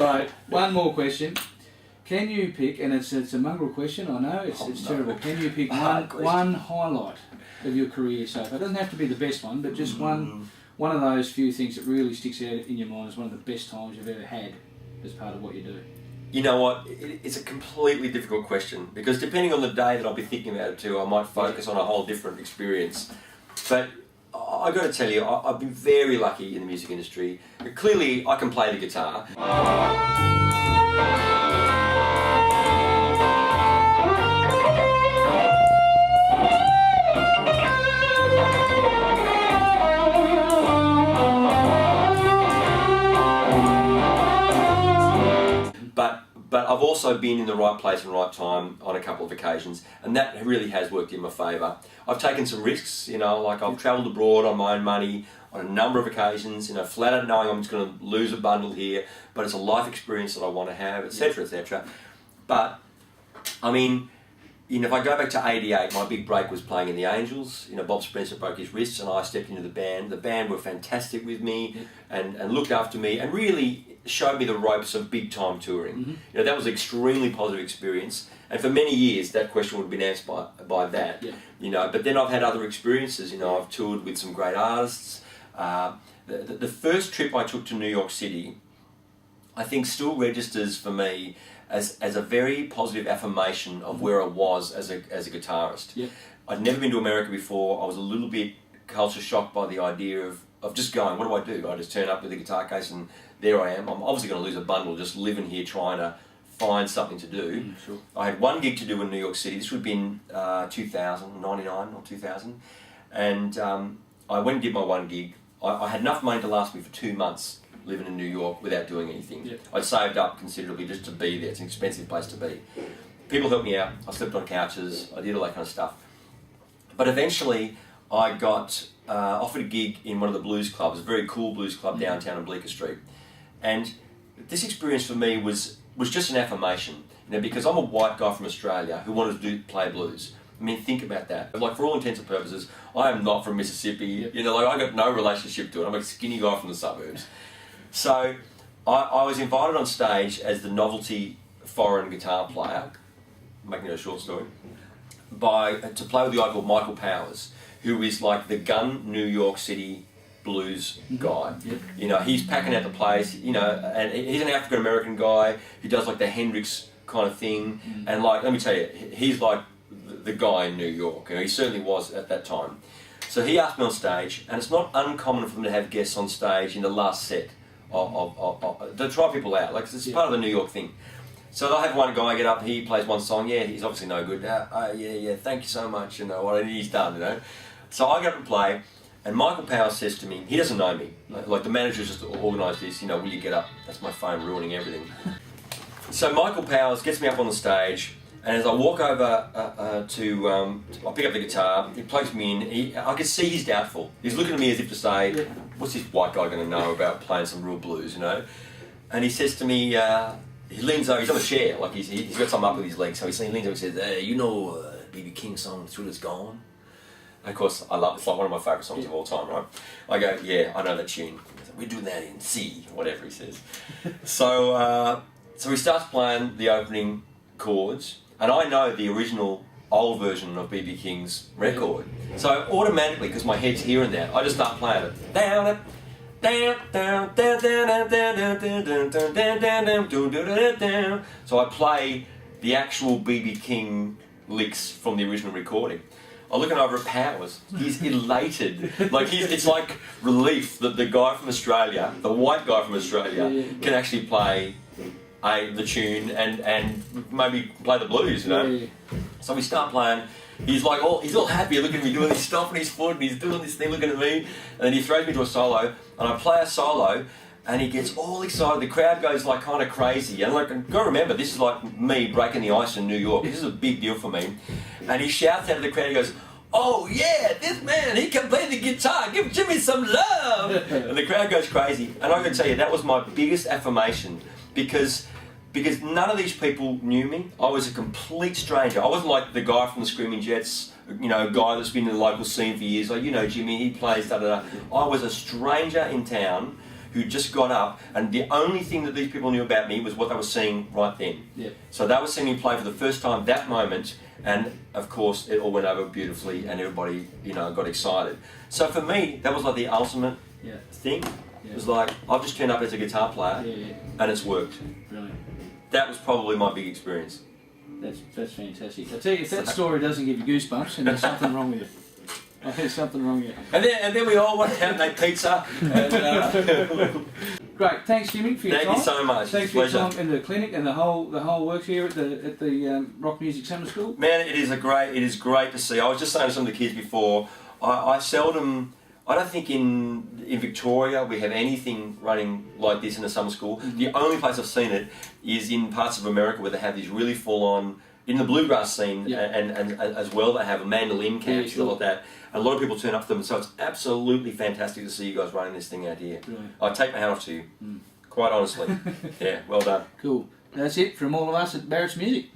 Right, one more question. Can you pick, and it's a mongrel question, I know, it's terrible. Can you pick one highlight of your career so far? It doesn't have to be the best one, but just one of those few things that really sticks out in your mind as one of the best times you've ever had as part of what you do. You know what, it's a completely difficult question, because depending on the day that I'll be thinking about it too, I might focus on a whole different experience. But I've got to tell you, I've been very lucky in the music industry. Clearly, I can play the guitar. But I've also been in the right place and right time on a couple of occasions, and that really has worked in my favour. I've taken some risks, you know, like I've travelled abroad on my own money on a number of occasions, you know, flat out knowing I'm just going to lose a bundle here, but it's a life experience that I want to have, etc., etc. But, I mean, you know, if I go back to '88, my big break was playing in the Angels. You know, Bob Spencer broke his wrists and I stepped into the band. The band were fantastic with me and looked after me and really showed me the ropes of big time touring. You know, that was an extremely positive experience. And for many years, that question would have been answered by that. You know, but then I've had other experiences. You know, I've toured with some great artists. The first trip I took to New York City, I think still registers for me as a very positive affirmation of where I was as a guitarist. I'd never been to America before. I was a little bit culture shocked by the idea of just going, what do? I just turn up with a guitar case and there I am. I'm obviously going to lose a bundle just living here trying to find something to do. I had one gig to do in New York City. This would have been 2099 or 2000. And I went and did my one gig. I had enough money to last me for 2 months living in New York without doing anything. I'd saved up considerably just to be there. It's an expensive place to be. People helped me out. I slept on couches. I did all that kind of stuff. But eventually I got offered a gig in one of the blues clubs, a very cool blues club downtown on Bleecker Street. And this experience for me was just an affirmation, you know, because I'm a white guy from Australia who wanted to play blues. I mean, think about that. Like, for all intents and purposes, I am not from Mississippi. You know, like, I got no relationship to it. I'm a skinny guy from the suburbs. So I was invited on stage as the novelty foreign guitar player, making it a short story, to play with the guy called Michael Powers, who is like the gun New York City blues guy. You know, he's packing out the place, you know, and he's an African American guy who does like the Hendrix kind of thing. And like, let me tell you, he's like the guy in New York. You know, he certainly was at that time. So he asked me on stage, and it's not uncommon for them to have guests on stage in the last set to try people out. Like, it's part of the New York thing. So they'll have one guy get up, he plays one song, he's obviously no good. Thank you so much, you know, what he's done, you know. So I get up and play, and Michael Powers says to me, he doesn't know me, like the manager's just organised this, you know, will you get up? That's my phone ruining everything. So Michael Powers gets me up on the stage, and as I walk over I pick up the guitar, he plugs me in, I can see he's doubtful. He's looking at me as if to say, what's this white guy going to know about playing some real blues, you know? And he says to me, he leans over, he's on a chair, like he's got something up with his legs, so he leans over and says, hey, you know B.B. King's song, Thriller's Gone? And of course, I love it. It's like one of my favourite songs of all time, right? I go, yeah, I know that tune. We're doing that in C, whatever he says. So he starts playing the opening chords, and I know the original old version of B.B. King's record. So automatically, because my head's hearing that, I just start playing it. Down, down, down, down, down, down, down, down, down, down. So I play the actual B.B. King licks from the original recording. I'm looking over at Powers. He's elated. Like, it's like relief that the guy from Australia, the white guy from Australia, can actually play the tune and maybe play the blues, you know. So we start playing. He's all happy looking at me doing this stuff on his foot, and he's doing this thing looking at me, and then he throws me to a solo, and I play a solo, and he gets all excited. The crowd goes like kind of crazy, and like, got to remember, this is like me breaking the ice in New York. This is a big deal for me. And he shouts out of the crowd. He goes, "Oh yeah, this man, he can play the guitar. Give Jimmy some love." And the crowd goes crazy. And I can tell you, that was my biggest affirmation, because none of these people knew me. I was a complete stranger. I wasn't like the guy from the Screaming Jets, you know, guy that's been in the local scene for years. Like, you know, Jimmy, he plays da da da. I was a stranger in town who just got up, and the only thing that these people knew about me was what they were seeing right then. Yeah. So they were seeing me play for the first time that moment, and of course it all went over beautifully, and everybody, you know, got excited. So for me, that was like the ultimate thing. It was like, I've just turned up as a guitar player, and it's worked. Brilliant. That was probably my big experience. That's fantastic. I tell you, if that story doesn't give you goosebumps, then there's something wrong with you. There's something wrong with you. And then we all went out and ate pizza. And, Great, thanks Jimmy for your time. Thank you so much. Thanks for your time in the clinic and the whole work here at the Rock Music Summer School. Man, it is great to see. I was just saying to some of the kids before, I don't think in Victoria we have anything running like this in a summer school. The only place I've seen it is in parts of America where they have these really full-on, in the bluegrass scene, and as well they have a mandolin camp, stuff like that. And a lot of people turn up to them, so it's absolutely fantastic to see you guys running this thing out here. Brilliant. I take my hat off to you, quite honestly. Yeah, well done. Cool. That's it from all of us at Barratts Music.